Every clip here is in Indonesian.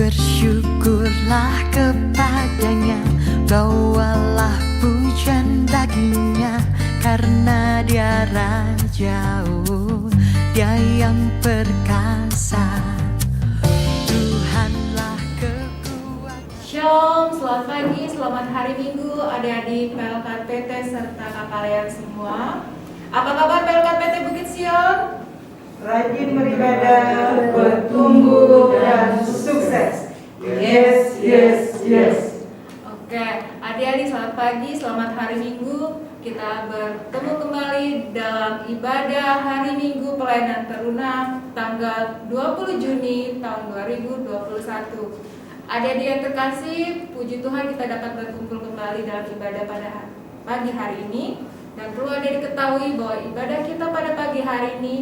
Bersyukurlah kepadanya, bawalah pujian baginya, karena dia rajaku, dia yang perkasa, Tuhanlah kekuatan. Shalom, selamat pagi, selamat hari Minggu adik-adik PLK PT serta kakak kalian semua. Apa kabar PLK PT Bukit Sion? Rajin beribadah, bertumbuh dan sukses. Yes, yes, yes. Oke, adik-adik selamat pagi, selamat hari Minggu. Kita bertemu kembali dalam ibadah hari Minggu pelayanan teruna tanggal 20 Juni tahun 2021. Adik-adik yang terkasih, puji Tuhan kita dapat berkumpul kembali dalam ibadah pada pagi hari ini. Dan perlu adik-adik ketahui bahwa ibadah kita pada pagi hari ini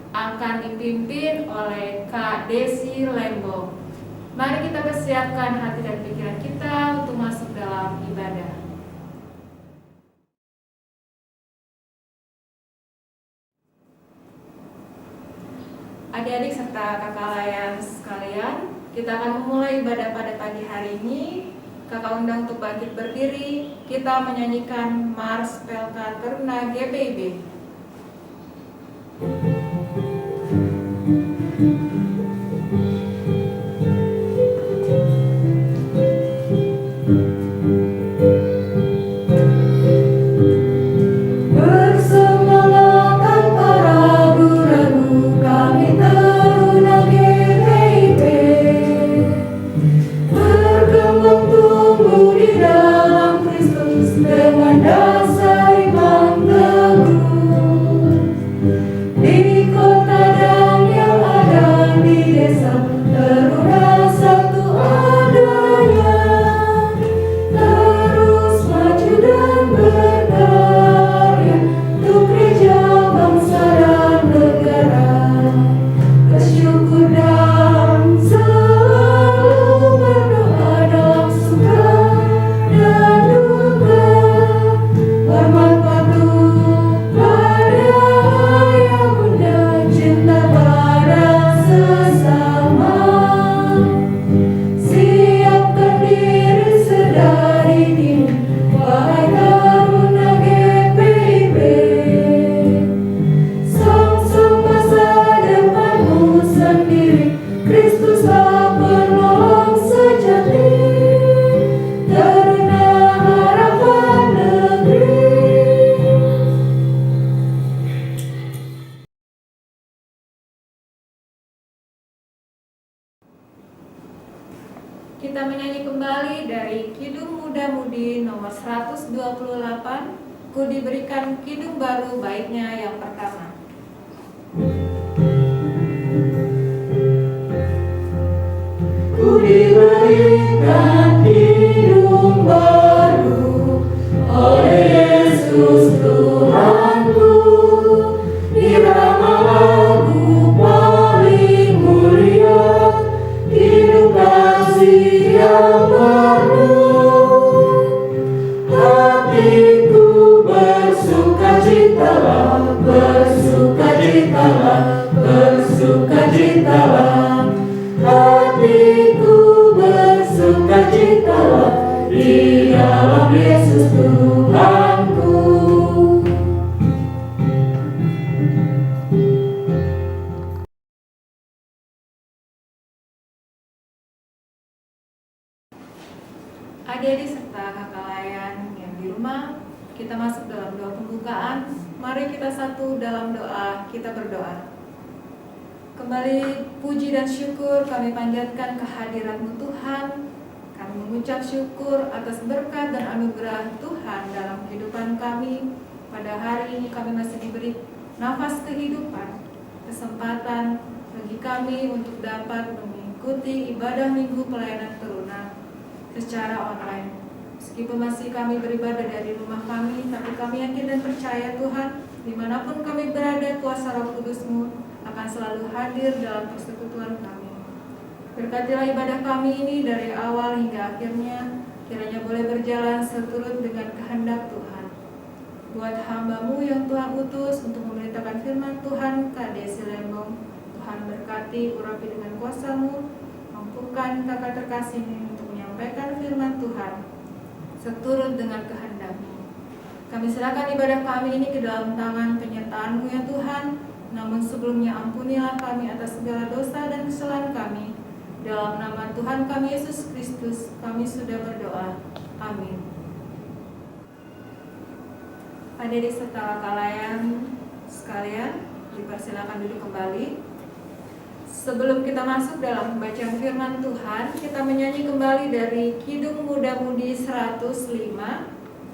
akan dipimpin oleh Kak Desi Lembong. Mari kita persiapkan hati dan pikiran kita untuk masuk dalam ibadah. Adik-adik serta kakak layan sekalian, kita akan memulai ibadah pada pagi hari ini. Kakak undang untuk bangkit berdiri. Kita menyanyikan Mars PLK Teruna GPIB. Kita menyanyi kembali dari Kidung Muda Mudi nomor 128, Ku diberikan kidung baru baitnya yang pertama. Ku diberikan kidung baru oleh Yesus Tuhanku, irama lagu paling mulia, kidung kasih yang baru. Hatiku bersukacitalah, bersukacitalah, bersukacitalah. Hatiku bersukacitalah di dalam Yesus Tuhanku. Adik-adik serta kakak layan yang di rumah, kita masuk dalam doa pembukaan. Mari kita satu dalam doa, kita berdoa. Kembali puji dan syukur kami panjatkan kehadirat-Mu Tuhan. Kami mengucap syukur atas berkat dan anugerah Tuhan dalam kehidupan kami. Pada hari ini kami masih diberi nafas kehidupan, kesempatan bagi kami untuk dapat mengikuti ibadah minggu pelayanan teruna secara online. Meskipun masih kami beribadah dari rumah kami, tapi kami yakin dan percaya Tuhan, dimanapun kami berada, kuasa Roh Kudus-Mu akan selalu hadir dalam persekutuan kami. Berkatilah ibadah kami ini dari awal hingga akhirnya, kiranya boleh berjalan seturut dengan kehendak Tuhan. Buat hamba-Mu yang Tuhan utus untuk memberitakan firman Tuhan, Kak Desi Lembong, Tuhan berkati, urapi dengan kuasa-Mu, memampukan kakak terkasih ini untuk menyampaikan firman Tuhan seturut dengan kehendak-Mu. Kami serahkan ibadah kami ini ke dalam tangan penyertaan-Mu ya Tuhan. Namun sebelumnya ampunilah kami atas segala dosa dan kesalahan kami. Dalam nama Tuhan kami Yesus Kristus, kami sudah berdoa. Amin. Adik-adik serta kalian sekalian, dipersilakan duduk kembali. Sebelum kita masuk dalam pembacaan firman Tuhan, kita menyanyi kembali dari Kidung Muda-Mudi 105,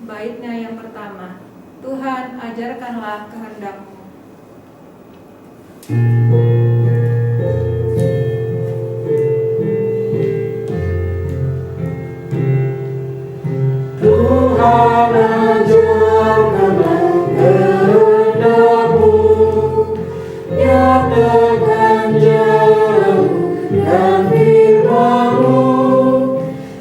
baitnya yang pertama. Tuhan, ajarkanlah kehendak-Mu. Tuhan ajarkanlah kehendak-Mu, nyatakan jalan firman-Mu.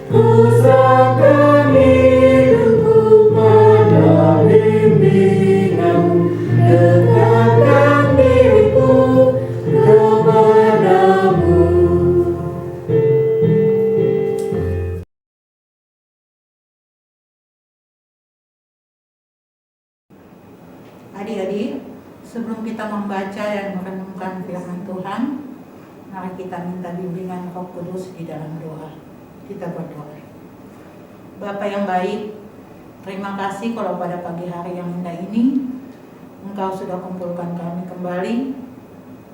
Ku serahkan hidupku pada bimbingan-Mu, dekatkan diriku kepadamu. Adik-adik, sebelum kita membaca dan merenungkan firman Tuhan, mari kita minta bimbingan Roh Kudus di dalam doa. Kita berdoa. Bapa yang baik, terima kasih kalau pada pagi hari yang indah ini Engkau sudah kumpulkan kami kembali,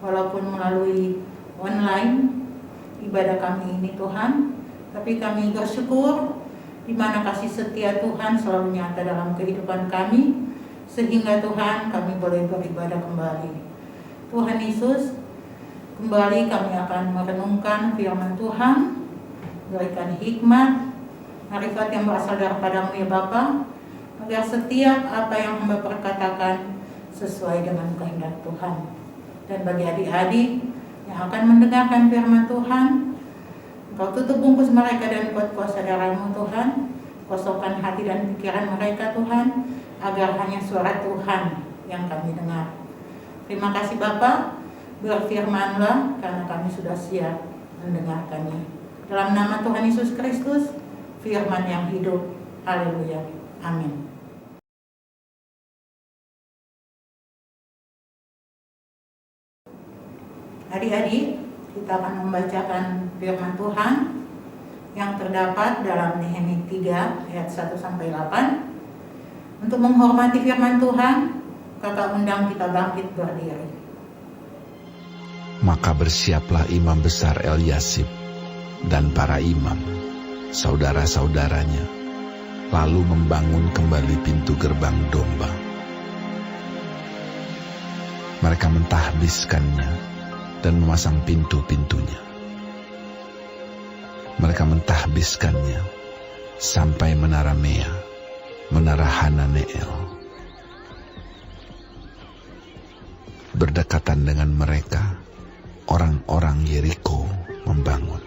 walaupun melalui online ibadah kami ini Tuhan, tapi kami bersyukur di mana kasih setia Tuhan selalu nyata dalam kehidupan kami, sehingga Tuhan kami boleh beribadah kembali. Tuhan Yesus, kembali kami akan merenungkan firman Tuhan. Berikan hikmat, marifat yang berasal daripada-Mu ya Bapa, agar setiap apa yang Hamba perkatakan sesuai dengan kehendak Tuhan. Dan bagi adik-adik yang akan mendengarkan firman Tuhan, Engkau tutup bungkus mereka dan kuat kuasa darah-Mu Tuhan. Kosongkan hati dan pikiran mereka Tuhan, agar hanya suara Tuhan yang kami dengar. Terima kasih Bapa, berfirmanlah karena kami sudah siap mendengarkannya. Dalam nama Tuhan Yesus Kristus, firman yang hidup. Haleluya. Amin. Adik-adik, kita akan membacakan firman Tuhan yang terdapat dalam Nehemia 3 ayat 1-8. Untuk menghormati firman Tuhan, kakak undang kita bangkit berdiri. Maka bersiaplah imam besar Eliasib dan para imam, saudara-saudaranya, lalu membangun kembali pintu gerbang domba. Mereka mentahbiskannya dan memasang pintu-pintunya. Mereka mentahbiskannya sampai menara Mea, menara Hananeel. Berdekatan dengan mereka, orang-orang Yeriko membangun.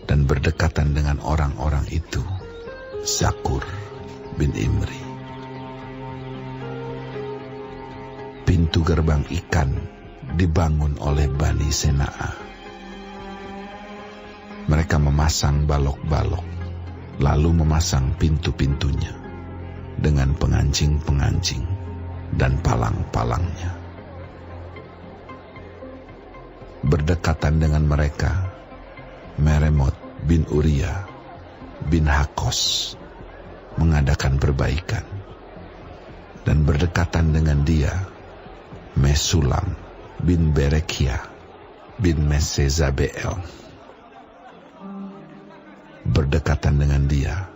Dan berdekatan dengan orang-orang itu, Zakur bin Imri. Pintu gerbang ikan dibangun oleh Bani Senaa. Mereka memasang balok-balok, lalu memasang pintu-pintunya dengan pengancing-pengancing dan palang-palangnya. Berdekatan dengan mereka, Meremot bin Uria bin Hakos mengadakan perbaikan, dan berdekatan dengan dia, Mesulam bin Berekia bin Mesezabeel. Berdekatan dengan dia,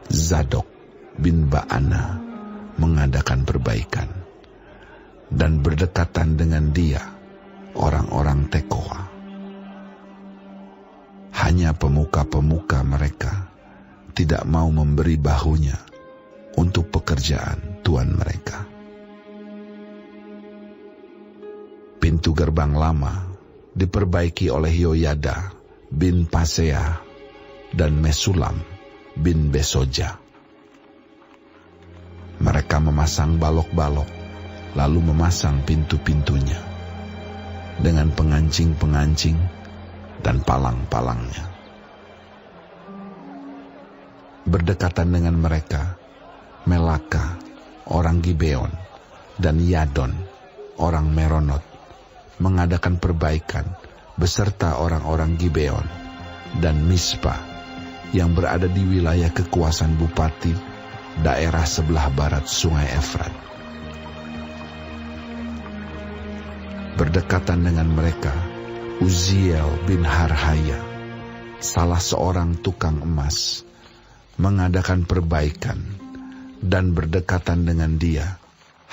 Zadok bin Baana mengadakan perbaikan, dan berdekatan dengan dia, orang-orang Tekoa. Hanya pemuka-pemuka mereka tidak mau memberi bahunya untuk pekerjaan tuan mereka. Pintu gerbang lama diperbaiki oleh Yoyada bin Pasea dan Mesulam bin Besoja. Mereka memasang balok-balok, lalu memasang pintu-pintunya dengan pengancing-pengancing dan palang-palangnya. Berdekatan dengan mereka, Melaka, orang Gibeon, dan Yadon, orang Meronot, mengadakan perbaikan beserta orang-orang Gibeon dan Mispa yang berada di wilayah kekuasaan bupati daerah sebelah barat Sungai Efrat. Berdekatan dengan mereka, Uziel bin Harhaya, salah seorang tukang emas, mengadakan perbaikan, dan berdekatan dengan dia,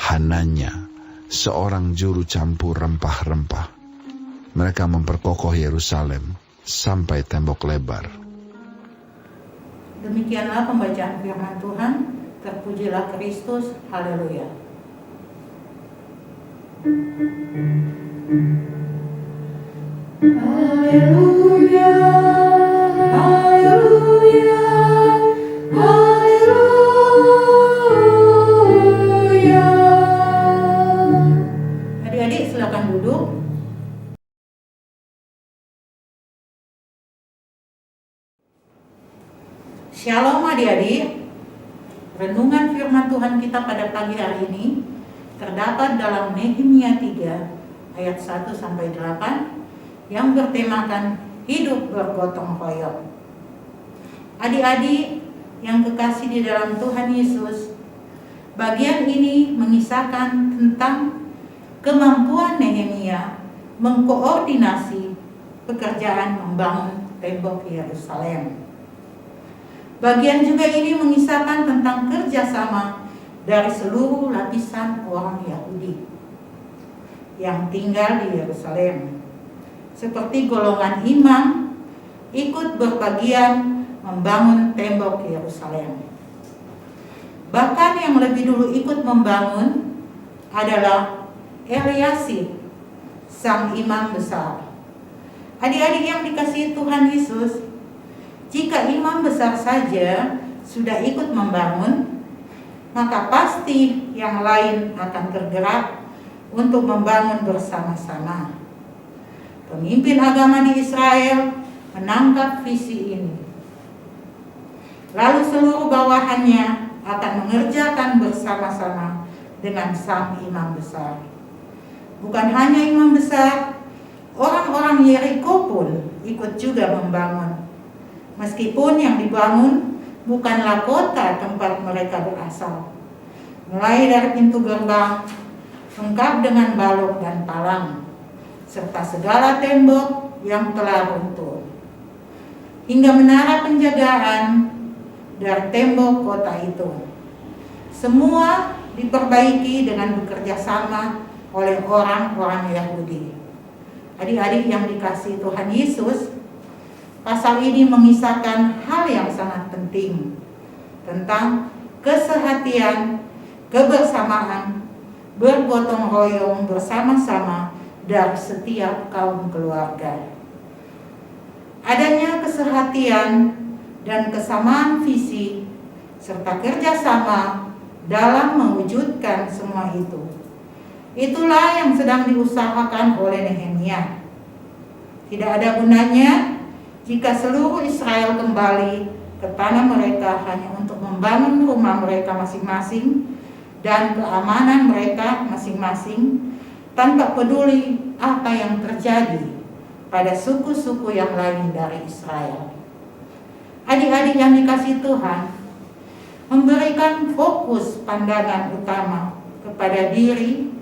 Hananya, seorang juru campur rempah-rempah. Mereka memperkokoh Yerusalem sampai tembok lebar. Demikianlah pembacaan firman Tuhan. Terpujilah Kristus. Haleluya. Haleluya, haleluya, haleluya. Adik-adik silakan duduk. Shalom adik-adik. Renungan firman Tuhan kita pada pagi hari ini terdapat dalam Nehemia 3 ayat 1-8 yang bertemakan hidup bergotong royong. Adik-adik yang kekasih di dalam Tuhan Yesus, bagian ini mengisahkan tentang kemampuan Nehemia mengkoordinasi pekerjaan membangun tembok Yerusalem. Bagian juga ini mengisahkan tentang kerjasama dari seluruh lapisan orang Yahudi yang tinggal di Yerusalem, seperti golongan imam ikut berbagian membangun tembok Yerusalem. Bahkan yang lebih dulu ikut membangun adalah Eliasib, sang imam besar. Adik-adik yang dikasihi Tuhan Yesus, jika imam besar saja sudah ikut membangun, maka pasti yang lain akan tergerak untuk membangun bersama-sama. Pemimpin agama di Israel menangkap visi ini. Lalu seluruh bawahannya akan mengerjakan bersama-sama dengan sang imam besar. Bukan hanya imam besar, orang-orang Yeriko pun ikut juga membangun. Meskipun yang dibangun bukanlah kota tempat mereka berasal, mulai dari pintu gerbang, lengkap dengan balok dan palang, serta segala tembok yang telah runtuh, hingga menara penjagaan dari tembok kota itu. Semua diperbaiki dengan bekerja sama oleh orang-orang Yahudi. Adik-adik yang dikasihi Tuhan Yesus, pasal ini mengisahkan hal yang sangat penting tentang kesehatian, kebersamaan, bergotong royong bersama-sama dari setiap kaum keluarga. Adanya kesehatian dan kesamaan visi serta kerjasama dalam mewujudkan semua itu. Itulah yang sedang diusahakan oleh Nehemia. Tidak ada gunanya jika seluruh Israel kembali ke tanah mereka hanya untuk membangun rumah mereka masing-masing dan keamanan mereka masing-masing, tanpa peduli apa yang terjadi pada suku-suku yang lain dari Israel. Adik-adik yang dikasihi Tuhan, memberikan fokus pandangan utama kepada diri,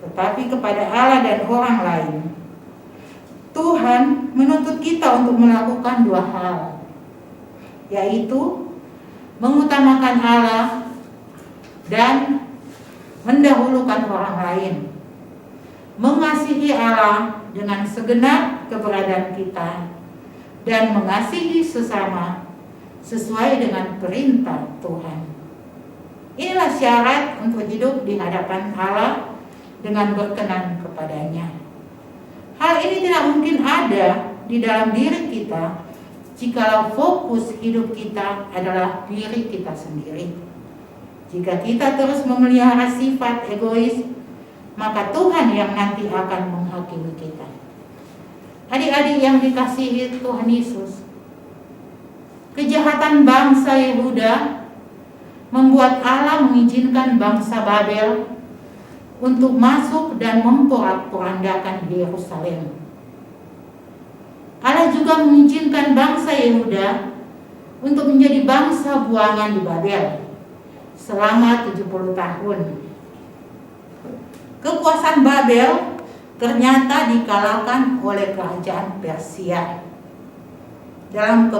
tetapi kepada Allah dan orang lain. Tuhan menuntut kita untuk melakukan dua hal, yaitu mengutamakan Allah dan mendahulukan orang lain. Mengasihi Allah dengan segenap keberadaan kita dan mengasihi sesama sesuai dengan perintah Tuhan. Inilah syarat untuk hidup di hadapan Allah dengan berkenan kepadanya. Hal ini tidak mungkin ada di dalam diri kita jikalau fokus hidup kita adalah diri kita sendiri. Jika kita terus memelihara sifat egois, maka Tuhan yang nanti akan menghakimi kita. Adik-adik yang dikasihi Tuhan Yesus, kejahatan bangsa Yehuda membuat Allah mengizinkan bangsa Babel untuk masuk dan memporak-porandakan Yerusalem. Allah juga mengizinkan bangsa Yehuda untuk menjadi bangsa buangan di Babel selama 70 tahun. Kekuasaan Babel ternyata dikalahkan oleh kerajaan Persia dalam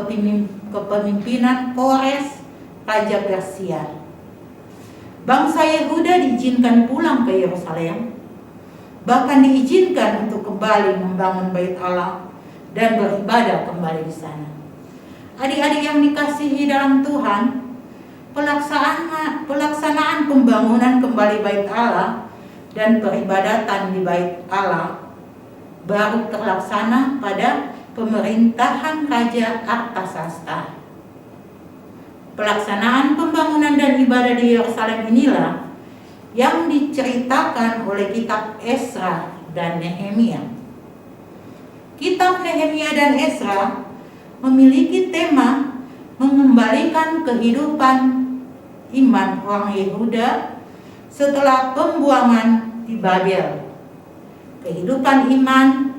kepemimpinan Kores, Raja Persia. Bangsa Yehuda diizinkan pulang ke Yerusalem, bahkan diizinkan untuk kembali membangun bait Allah dan beribadah kembali di sana. Adik-adik yang dikasihi dalam Tuhan, pelaksanaan pembangunan kembali bait Allah dan peribadatan di bait Allah baru terlaksana pada pemerintahan Raja Artasasta. Pelaksanaan pembangunan dan ibadah di Yerusalem inilah yang diceritakan oleh kitab Esra dan Nehemia. Kitab Nehemia dan Esra memiliki tema mengembalikan kehidupan iman orang Yehuda setelah pembuangan di Babel. Kehidupan iman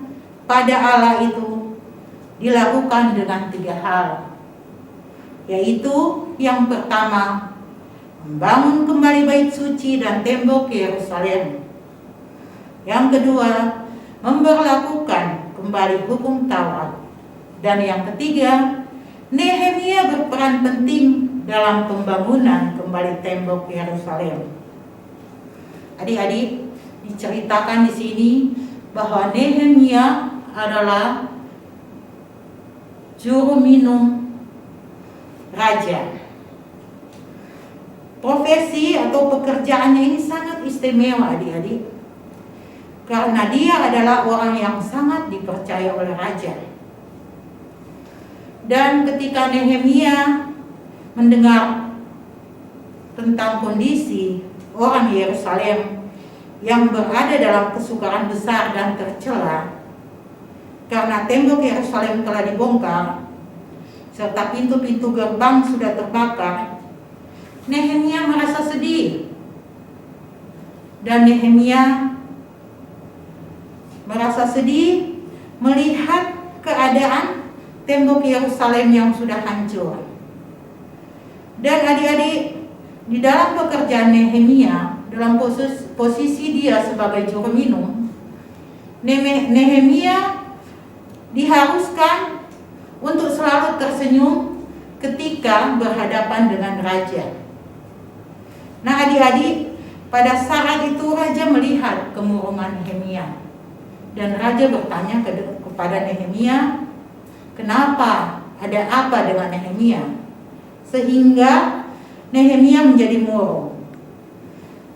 pada Allah itu dilakukan dengan 3 hal, yaitu yang pertama, membangun kembali bait suci dan tembok Yerusalem. Yang kedua, memberlakukan kembali hukum Taurat. Dan yang ketiga, Nehemia berperan penting dalam pembangunan kembali tembok Yerusalem. Adik-adik, diceritakan di sini bahwa Nehemia adalah juru minum raja. Profesi atau pekerjaannya ini sangat istimewa, adik-adik, karena dia adalah orang yang sangat dipercaya oleh raja. Dan ketika Nehemia mendengar tentang kondisi orang Yerusalem yang berada dalam kesukaran besar dan tercela karena tembok Yerusalem telah dibongkar serta pintu-pintu gerbang sudah terbakar, Nehemia merasa sedih. Dan Nehemia merasa sedih melihat keadaan tembok Yerusalem yang sudah hancur. Dan adik-adik, di dalam pekerjaan Nehemia, dalam posisi dia sebagai juru minum, Nehemia diharuskan untuk selalu tersenyum ketika berhadapan dengan raja. Nah adik-adik, pada saat itu raja melihat kemurungan Nehemia. Dan raja bertanya kepada Nehemia, kenapa, ada apa dengan Nehemia sehingga Nehemia menjadi murung.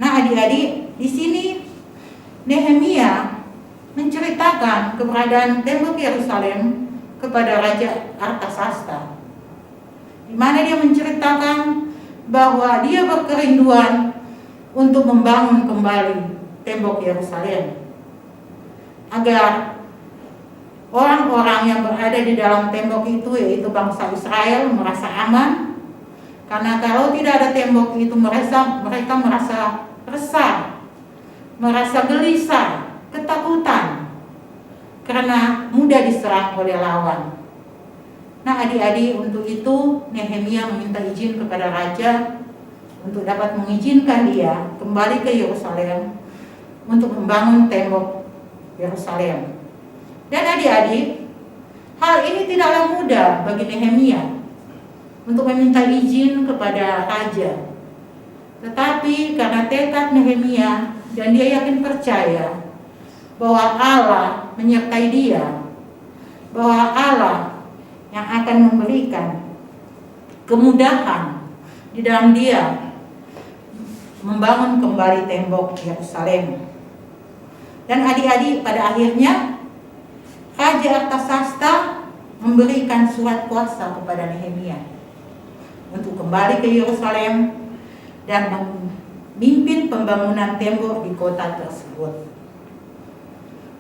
Nah adik-adik, di sini Nehemia menceritakan keberadaan tembok Yerusalem kepada Raja Artasasta, di mana dia menceritakan bahwa dia berkerinduan untuk membangun kembali tembok Yerusalem agar orang-orang yang berada di dalam tembok itu, yaitu bangsa Israel, merasa aman. Karena kalau tidak ada tembok itu, mereka merasa resah, merasa gelisah, ketakutan, karena mudah diserang oleh lawan. Nah adik-adik, untuk itu Nehemia meminta izin kepada raja untuk dapat mengizinkan dia kembali ke Yerusalem untuk membangun tembok Yerusalem. Dan adik-adik, hal ini tidaklah mudah bagi Nehemia untuk meminta izin kepada raja. Tetapi karena tekad Nehemia dan dia yakin percaya bahwa Allah menyertai dia, bahwa Allah yang akan memberikan kemudahan di dalam dia membangun kembali tembok Yerusalem. Dan adik-adik, pada akhirnya Raja Artasasta memberikan surat kuasa kepada Nehemia untuk kembali ke Yerusalem dan memimpin pembangunan tembok di kota tersebut.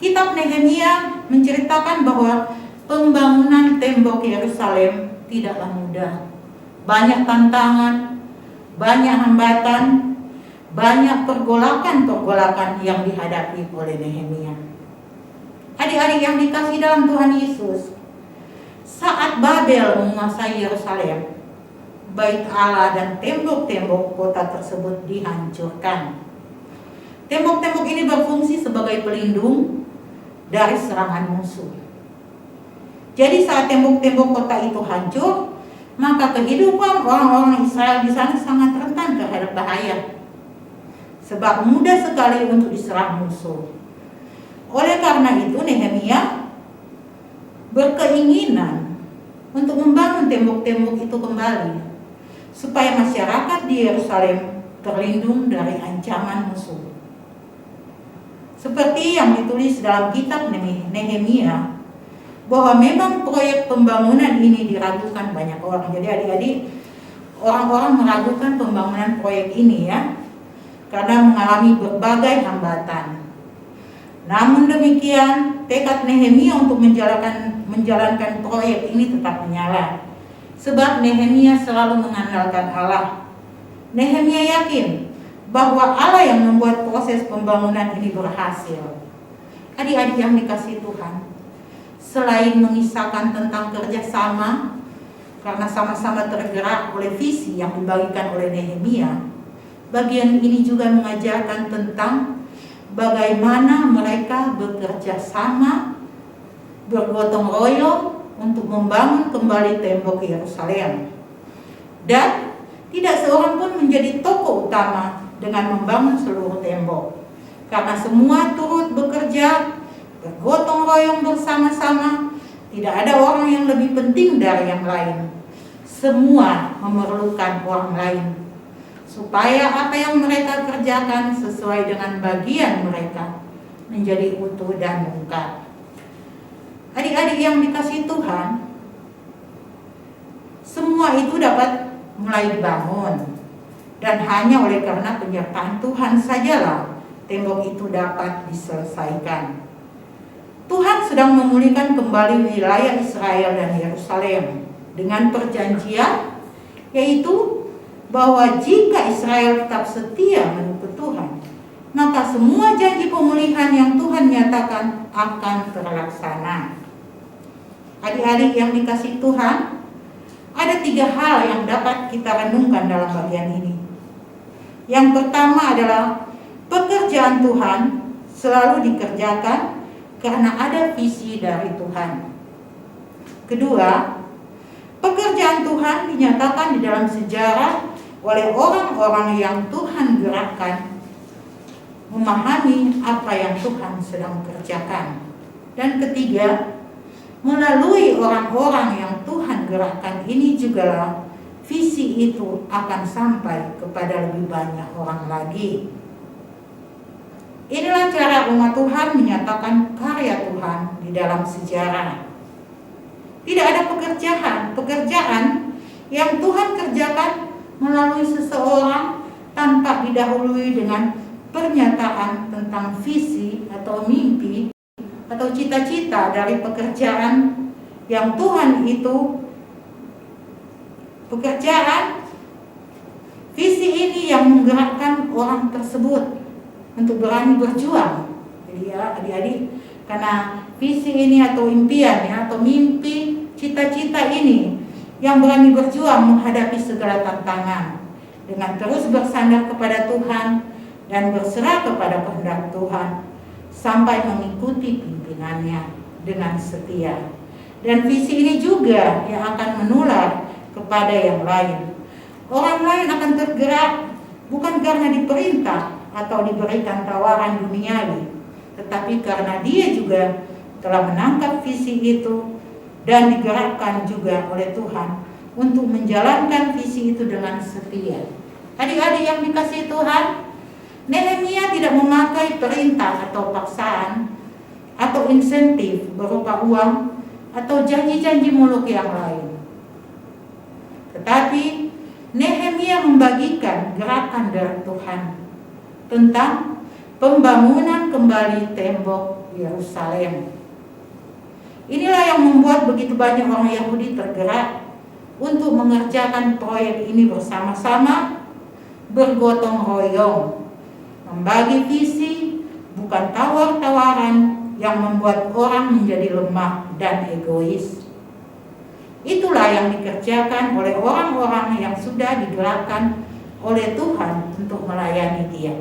Kitab Nehemia menceritakan bahwa pembangunan tembok Yerusalem tidaklah mudah. Banyak tantangan, banyak hambatan, banyak pergolakan-pergolakan yang dihadapi oleh Nehemia. Adik-adik yang dikasihi dalam Tuhan Yesus, saat Babel menguasai Yerusalem, Bait Allah dan tembok-tembok kota tersebut dihancurkan. Tembok-tembok ini berfungsi sebagai pelindung dari serangan musuh. Jadi saat tembok-tembok kota itu hancur, maka kehidupan orang-orang Israel di sana sangat rentan terhadap bahaya. Sebab mudah sekali untuk diserang musuh. Oleh karena itu Nehemia berkeinginan untuk membangun tembok-tembok itu kembali, supaya masyarakat di Yerusalem terlindung dari ancaman musuh. Seperti yang ditulis dalam kitab Nehemia, bahwa memang proyek pembangunan ini diragukan banyak orang. Jadi adik-adik, orang-orang meragukan pembangunan proyek ini ya, karena mengalami berbagai hambatan. Namun demikian, tekad Nehemia untuk menjalankan proyek ini tetap menyala. Sebab Nehemia selalu mengandalkan Allah. Nehemia yakin bahwa Allah yang membuat proses pembangunan ini berhasil. Adik-adik yang dikasihi Tuhan, selain mengisahkan tentang kerjasama, karena sama-sama tergerak oleh visi yang dibagikan oleh Nehemia, bagian ini juga mengajarkan tentang bagaimana mereka bekerja sama, bergotong royong untuk membangun kembali tembok Yerusalem. Dan tidak seorang pun menjadi tokoh utama dengan membangun seluruh tembok, karena semua turut bekerja, bergotong royong bersama-sama. Tidak ada orang yang lebih penting dari yang lain. Semua memerlukan orang lain, supaya apa yang mereka kerjakan sesuai dengan bagian mereka menjadi utuh dan lengkap. Adik-adik yang dikasihi Tuhan, semua itu dapat mulai dibangun, dan hanya oleh karena penyertaan Tuhan sajalah tembok itu dapat diselesaikan. Tuhan sedang memulihkan kembali wilayah Israel dan Yerusalem dengan perjanjian, yaitu bahwa jika Israel tetap setia mengikut Tuhan, maka semua janji pemulihan yang Tuhan nyatakan akan terlaksana. Adik-adik yang dikasihi Tuhan, ada 3 hal yang dapat kita renungkan dalam bagian ini. Yang pertama adalah pekerjaan Tuhan selalu dikerjakan karena ada visi dari Tuhan. Kedua, pekerjaan Tuhan dinyatakan di dalam sejarah oleh orang-orang yang Tuhan gerakkan memahami apa yang Tuhan sedang kerjakan. Dan ketiga, melalui orang-orang yang Tuhan gerakkan ini juga visi itu akan sampai kepada lebih banyak orang lagi. Inilah cara umat Tuhan menyatakan karya Tuhan di dalam sejarah. Tidak ada pekerjaan yang Tuhan kerjakan melalui seseorang tanpa didahului dengan pernyataan tentang visi atau mimpi atau cita-cita dari pekerjaan yang Tuhan itu. Pekerjaan visi ini yang menggerakkan orang tersebut untuk berani berjuang. Jadi ya adik-adik, karena visi ini atau impian ya, atau mimpi, cita-cita ini yang berani berjuang menghadapi segala tantangan dengan terus bersandar kepada Tuhan dan berserah kepada kehendak Tuhan sampai mengikuti pimpinannya dengan setia. Dan visi ini juga yang akan menular kepada yang lain. Orang lain akan tergerak bukan karena diperintah atau diberikan tawaran duniawi, tetapi karena dia juga telah menangkap visi itu dan digerakkan juga oleh Tuhan untuk menjalankan visi itu dengan setia. Adik-adik yang dikasihi Tuhan, Nehemia tidak memakai perintah atau paksaan atau insentif berupa uang atau janji-janji mulut yang lain. Tetapi Nehemia membagikan gerakan dari Tuhan tentang pembangunan kembali tembok Yerusalem. Inilah yang membuat begitu banyak orang Yahudi tergerak untuk mengerjakan proyek ini bersama-sama, bergotong royong, membagi visi, bukan tawar-tawaran yang membuat orang menjadi lemah dan egois. Itulah yang dikerjakan oleh orang-orang yang sudah digerakkan oleh Tuhan untuk melayani Dia.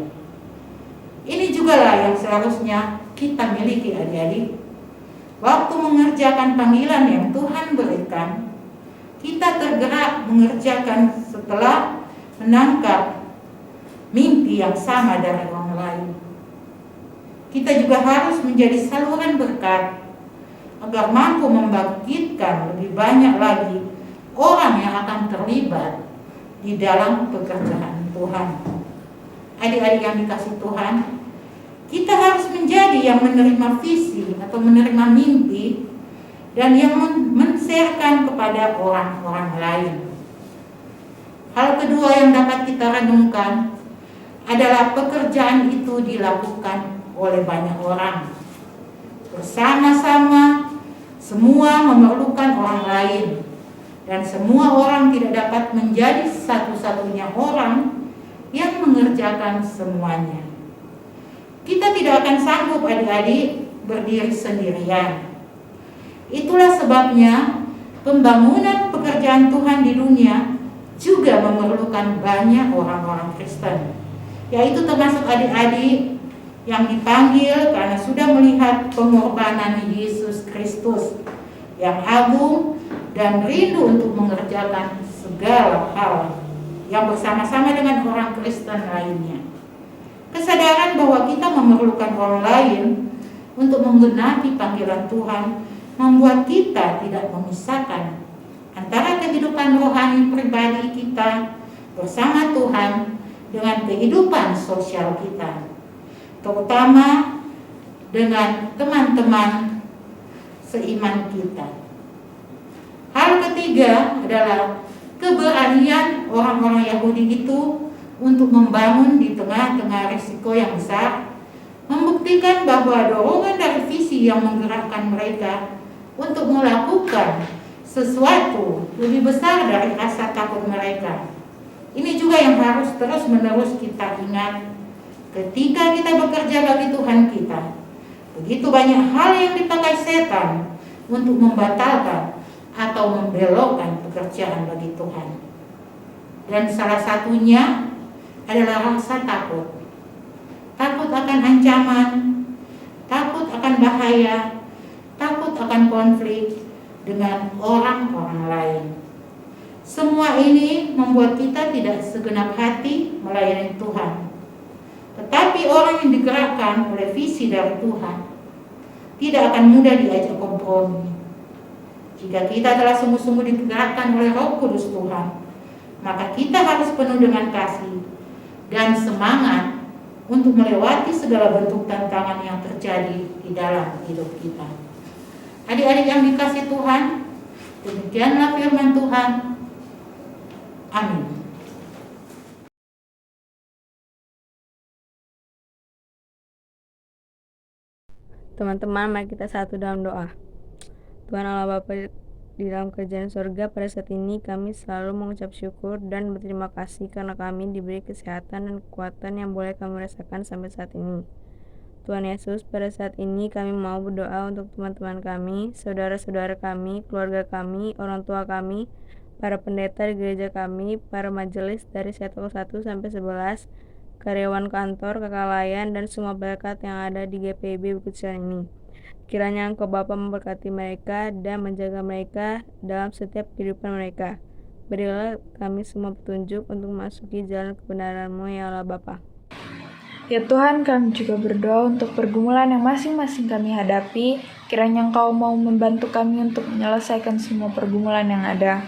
Ini jugalah yang seharusnya kita miliki adik-adik. Waktu mengerjakan panggilan yang Tuhan berikan, kita tergerak mengerjakan setelah menangkap mimpi yang sama dari orang lain. Kita juga harus menjadi saluran berkat agar mampu membangkitkan lebih banyak lagi orang yang akan terlibat di dalam pekerjaan Tuhan. Adik-adik yang dikasihi Tuhan, kita harus menjadi yang menerima visi atau menerima mimpi dan yang men-sharekan kepada orang-orang lain. Hal kedua yang dapat kita renungkan adalah pekerjaan itu dilakukan oleh banyak orang. Bersama-sama, semua memerlukan orang lain, dan semua orang tidak dapat menjadi satu-satunya orang yang mengerjakan semuanya. Kita tidak akan sanggup adik-adik berdiri sendirian. Itulah sebabnya pembangunan pekerjaan Tuhan di dunia juga memerlukan banyak orang-orang Kristen, yaitu termasuk adik-adik yang dipanggil karena sudah melihat pengorbanan Yesus Kristus yang agung dan rindu untuk mengerjakan segala hal yang bersama-sama dengan orang Kristen lainnya. Kesadaran bahwa kita memerlukan orang lain untuk menggenapi panggilan Tuhan membuat kita tidak memisahkan antara kehidupan rohani pribadi kita bersama Tuhan dengan kehidupan sosial kita, terutama dengan teman-teman seiman kita. Hal ketiga adalah keberanian orang-orang Yahudi itu untuk membangun di tengah-tengah risiko yang besar, membuktikan bahwa dorongan dari visi yang menggerakkan mereka untuk melakukan sesuatu lebih besar dari rasa takut mereka. Ini juga yang harus terus-menerus kita ingat ketika kita bekerja bagi Tuhan kita. Begitu banyak hal yang dipakai setan untuk membatalkan atau membelokkan pekerjaan bagi Tuhan. Dan salah satunya adalah rasa takut. Takut akan ancaman, takut akan bahaya, takut akan konflik dengan orang-orang lain. Semua ini membuat kita tidak segenap hati melayani Tuhan. Tetapi orang yang digerakkan oleh visi dari Tuhan tidak akan mudah diajak kompromi. Jika kita telah sungguh-sungguh digerakkan oleh Roh Kudus Tuhan, maka kita harus penuh dengan kasih dan semangat untuk melewati segala bentuk tantangan yang terjadi di dalam hidup kita. Adik-adik yang dikasihi Tuhan, demikianlah firman Tuhan. Amin. Teman-teman, mari kita satu dalam doa. Tuhan Allah Bapa di dalam kerajaan surga, pada saat ini kami selalu mengucap syukur dan berterima kasih karena kami diberi kesehatan dan kekuatan yang boleh kami rasakan sampai saat ini. Tuhan Yesus, pada saat ini kami mau berdoa untuk teman-teman kami, saudara-saudara kami, keluarga kami, orang tua kami, para pendeta di gereja kami, para majelis dari 1 sampai 11, karyawan kantor, kakak layan, dan semua berkat yang ada di GPIB Bukit Siang ini. Kiranya Engkau Bapa memberkati mereka dan menjaga mereka dalam setiap kehidupan mereka. Berilah kami semua petunjuk untuk memasuki jalan kebenaran-Mu, ya Allah Bapa. Ya Tuhan, kami juga berdoa untuk pergumulan yang masing-masing kami hadapi. Kiranya Engkau mau membantu kami untuk menyelesaikan semua pergumulan yang ada.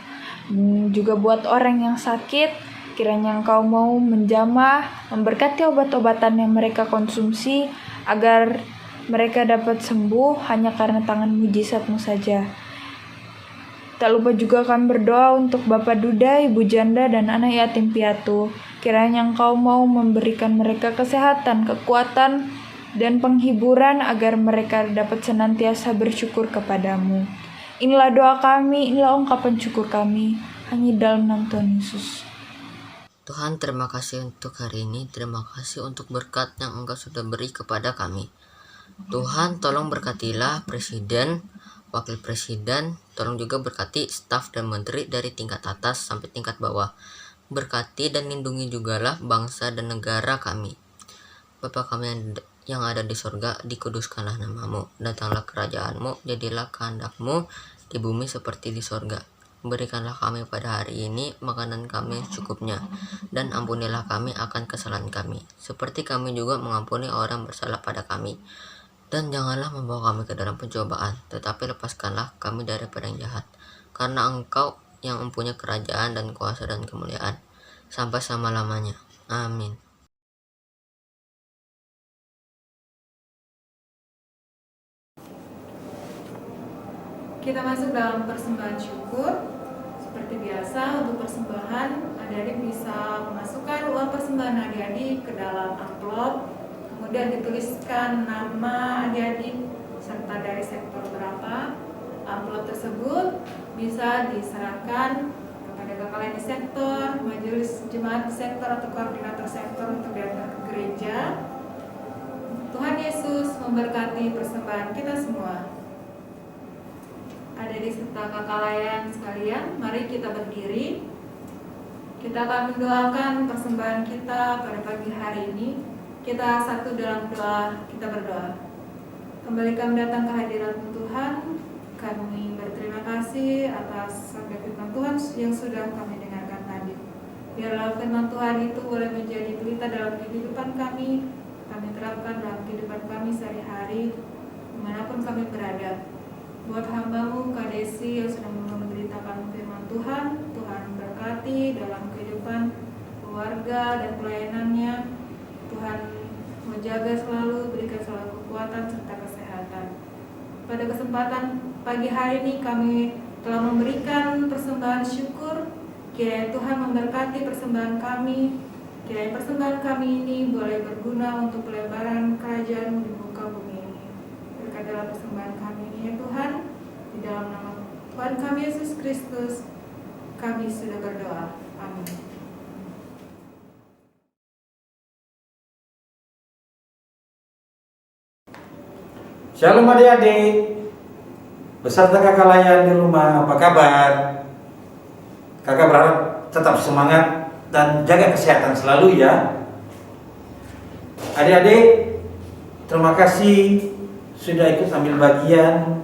Juga buat orang yang sakit, kiranya Engkau mau menjamah, memberkati obat-obatan yang mereka konsumsi, agar mereka dapat sembuh hanya karena tangan mujizat-Mu saja. Tak lupa juga kami berdoa untuk Bapak Duda, Ibu Janda, dan anak yatim piatu. Kiranya Engkau mau memberikan mereka kesehatan, kekuatan, dan penghiburan agar mereka dapat senantiasa bersyukur kepadamu. Inilah doa kami, inilah ungkapan syukur kami, hanya dalam nama Tuhan Yesus. Tuhan, terima kasih untuk hari ini. Terima kasih untuk berkat yang Engkau sudah beri kepada kami. Tuhan, tolong berkatilah Presiden, Wakil Presiden, tolong juga berkati staf dan menteri dari tingkat atas sampai tingkat bawah. Berkati dan lindungi jugalah bangsa dan negara kami. Bapa kami yang ada di sorga, dikuduskanlah namamu. Datanglah kerajaanmu, jadilah kehendakmu di bumi seperti di sorga. Berikanlah kami pada hari ini makanan kami secukupnya, dan ampunilah kami akan kesalahan kami, seperti kami juga mengampuni orang bersalah pada kami. Dan janganlah membawa kami ke dalam pencobaan, tetapi lepaskanlah kami daripada yang jahat. Karena Engkau yang mempunyai kerajaan dan kuasa dan kemuliaan, sampai selama-lamanya. Amin. Kita masuk dalam persembahan syukur. Seperti biasa, untuk persembahan, adik-adik bisa memasukkan uang persembahan adik-adik ke dalam amplop. Kemudian dituliskan nama adik-adik serta dari sektor berapa. Amplop tersebut bisa diserahkan kepada kakak lain di sektor, majelis jemaat di sektor, atau koordinator sektor untuk diantar ke gereja. Tuhan Yesus memberkati persembahan kita semua. Adik-adik serta kakak layan sekalian, mari kita berdiri. Kita akan mendoakan persembahan kita pada pagi hari ini. Kita satu dalam doa, kita berdoa. Kembali kami datang ke hadirat Tuhan. Kami berterima kasih atas sabda firman Tuhan yang sudah kami dengarkan tadi. Biarlah firman Tuhan itu boleh menjadi pelita dalam kehidupan kami. Kami terapkan dalam kehidupan kami sehari-hari, dimanapun kami berada. Buat hamba-Mu, Kak Desi yang sedang memberitakan firman Tuhan, Tuhan berkati dalam kehidupan keluarga dan pelayanannya. Tuhan menjaga selalu, berikan selalu kekuatan serta kesehatan. Pada kesempatan pagi hari ini kami telah memberikan persembahan syukur. Kiranya Tuhan memberkati persembahan kami. Kiranya persembahan kami ini boleh berguna untuk pelebaran kerajaan di muka bumi ini. Berkatilah persembahan kami ini ya Tuhan. Di dalam nama Tuhan kami Yesus Kristus, kami sudah berdoa. Amin. Shalom adik-adik, beserta kakak layan di rumah, apa kabar? Kakak berharap tetap semangat dan jaga kesehatan selalu ya. Adik-adik, terima kasih sudah ikut ambil bagian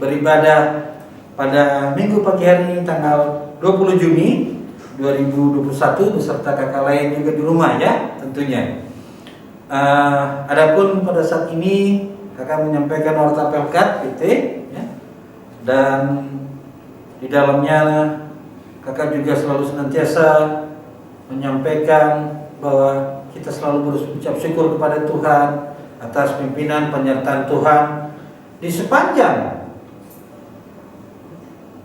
beribadah pada minggu pagi hari ini tanggal 20 Juni 2021 beserta kakak lain juga di rumah ya tentunya. Adapun pada saat ini kakak menyampaikan warta Pelkat PT ya, dan di dalamnya kakak juga selalu senantiasa menyampaikan bahwa kita selalu berucap syukur kepada Tuhan atas pimpinan penyertaan Tuhan di sepanjang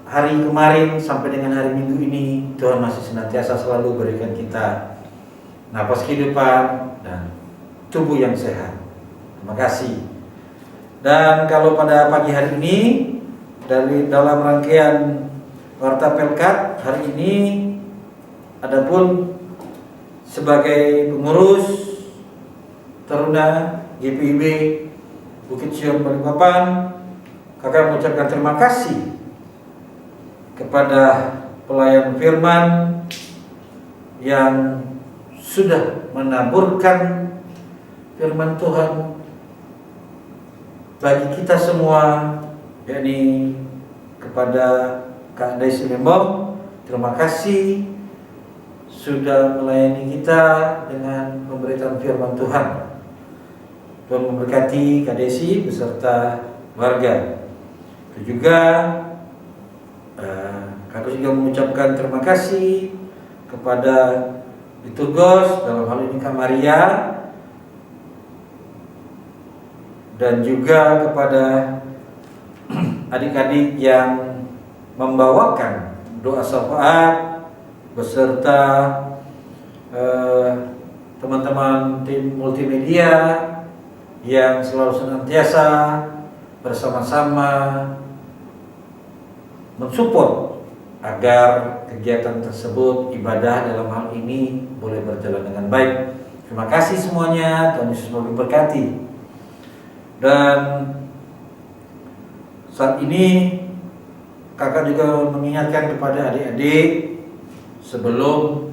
hari kemarin sampai dengan hari Minggu ini. Tuhan masih senantiasa selalu berikan kita napas kehidupan dan tubuh yang sehat. Terima kasih. Dan kalau pada pagi hari ini dari dalam rangkaian warta Pelkat hari ini, adapun sebagai pengurus Taruna GPIB Bukit Sion Balikpapan, kakak mengucapkan terima kasih kepada pelayan firman yang sudah menaburkan firman Tuhan bagi kita semua, yakni kepada Kak Desi Lembong. Terima kasih sudah melayani kita dengan pemberitaan firman Tuhan. Tuhan memberkati Kak Desi beserta warga. Itu juga Kakak juga mengucapkan terima kasih kepada Liturgos, dalam hal ini Kak Maria, dan juga kepada adik-adik yang membawakan doa syafaat beserta teman-teman tim multimedia yang selalu senantiasa bersama-sama mensupport agar kegiatan tersebut, ibadah dalam hal ini boleh berjalan dengan baik. Terima kasih semuanya, Tuhan Yesus memberkati. Dan saat ini kakak juga mengingatkan kepada adik-adik, sebelum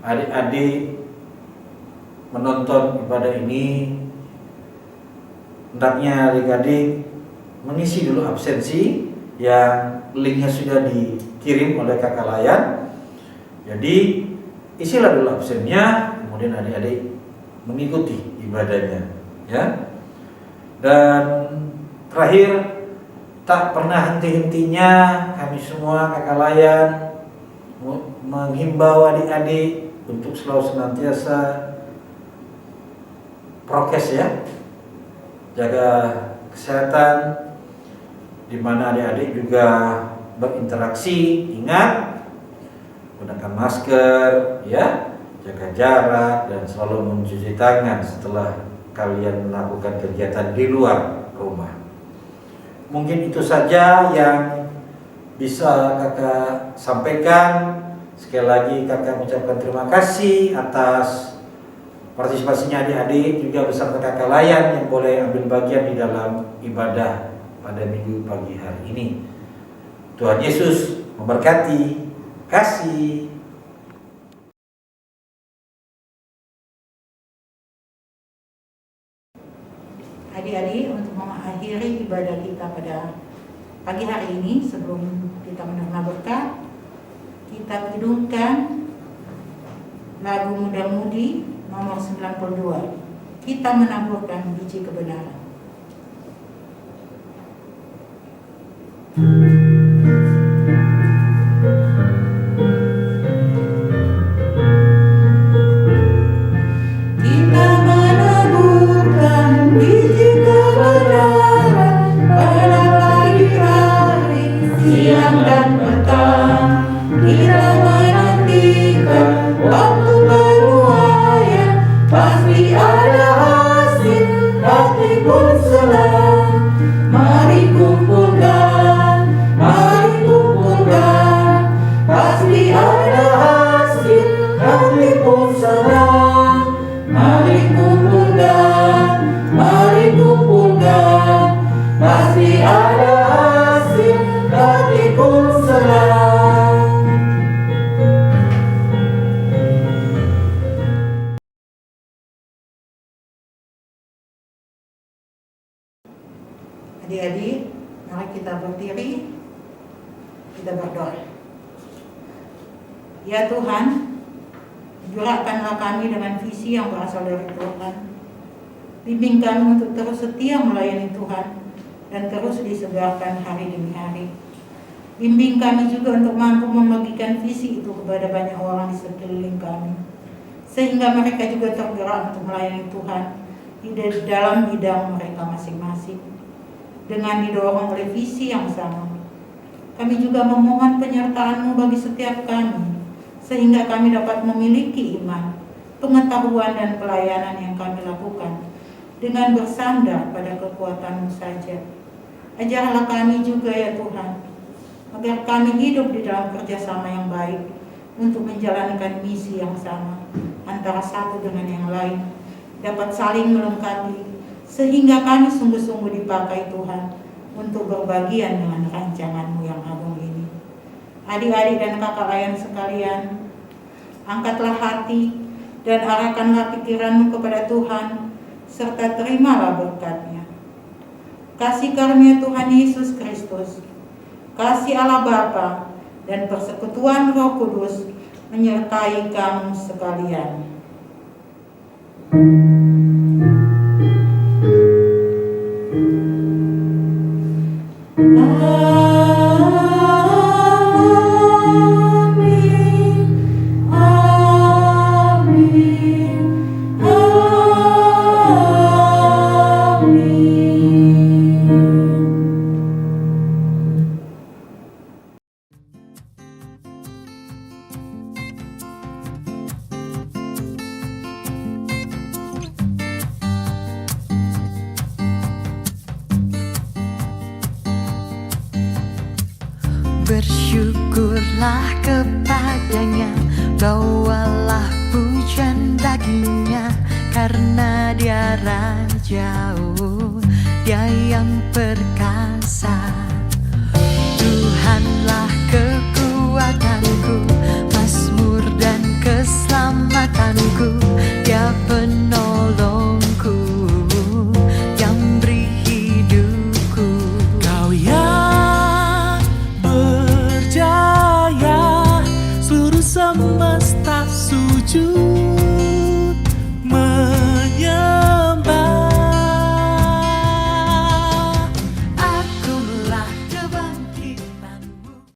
adik-adik menonton ibadah ini, hendaknya adik-adik mengisi dulu absensi yang linknya sudah dikirim oleh kakak Layan. Jadi isilah dulu absennya, kemudian adik-adik mengikuti ibadahnya, ya. Dan terakhir, tak pernah henti-hentinya kami semua kakak Layan menghimbau adik-adik untuk selalu senantiasa prokes, ya, jaga kesehatan, di mana adik-adik juga berinteraksi, ingat gunakan masker, ya, jaga jarak dan selalu mencuci tangan setelah kalian melakukan kegiatan di luar rumah. Mungkin itu saja yang bisa kakak sampaikan. Sekali lagi kakak mengucapkan terima kasih atas partisipasinya adik-adik juga bersama kakak Layan yang boleh ambil bagian di dalam ibadah pada minggu pagi hari ini. Tuhan Yesus memberkati. Kasih. Adik-adik, untuk mengakhiri ibadah kita pada pagi hari ini, sebelum kita menerima berkat, kita kidungkan lagu Muda-Mudi nomor 92. Kita menaburkan biji kebenaran. Kita menaburkan biji kebenaran pada pagi hari, siang dan petang. Kita menantikan waktu penuaian, pasti ada hasil, hati pun senang. Mari kumpulkan, pasti ada hasil, hati pun senang. Mari kumpulkan, pasti ada hasil, hati pun senang. Adik-adik, mari kita berdiri, kita berdoa. Ya Tuhan, gerakkanlah kami dengan visi yang berasal dari Tuhan. Bimbing kami untuk terus setia melayani Tuhan dan terus disegarkan hari demi hari. Bimbing kami juga untuk mampu membagikan visi itu kepada banyak orang di sekeliling kami, sehingga mereka juga tergerak untuk melayani Tuhan di dalam bidang mereka masing-masing, dengan didorong oleh visi yang sama. Kami juga memohon penyertaan-Mu bagi setiap kami, sehingga kami dapat memiliki iman, pengetahuan dan pelayanan yang kami lakukan dengan bersandar pada kekuatan-Mu saja. Ajarlah kami juga ya Tuhan, agar kami hidup di dalam kerjasama yang baik untuk menjalankan misi yang sama antara satu dengan yang lain, dapat saling melengkapi, sehingga kami sungguh-sungguh dipakai Tuhan untuk berbagian dengan rancangan-Mu yang agung ini. Adik-adik dan kakak Layan sekalian, angkatlah hati dan arahkanlah pikiranmu kepada Tuhan, serta terimalah berkat-Nya. Kasih karunia Tuhan Yesus Kristus, kasih Allah Bapa, dan persekutuan Roh Kudus menyertai kamu sekalian. Syukurlah kepadanya, bawalah pujian baginya, karena dia Rajau, dia yang perkasa. Tuhanlah